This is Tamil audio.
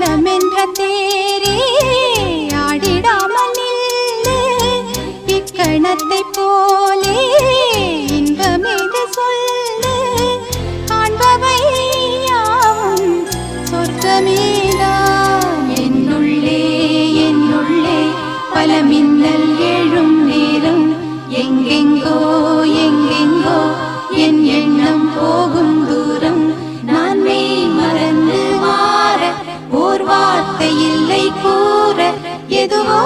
மனமென்ற தேரே ஆடிடாமல் நில்லு இக்கணத்தை போலே இன்பமேது சொல்லு காண்பவை யாவும் சொர்க்கமேதான் என்னுள்ளே என்னுள்ளே பல மின்னல் எழும் நேரம் எங்கெங்கோ எங்கெங்கோ என் எண்ணம் போகும் தூரம் நான் மெய் மறந்து மாற ஓர் வார்த்தை இல்லை கூற எதுவோ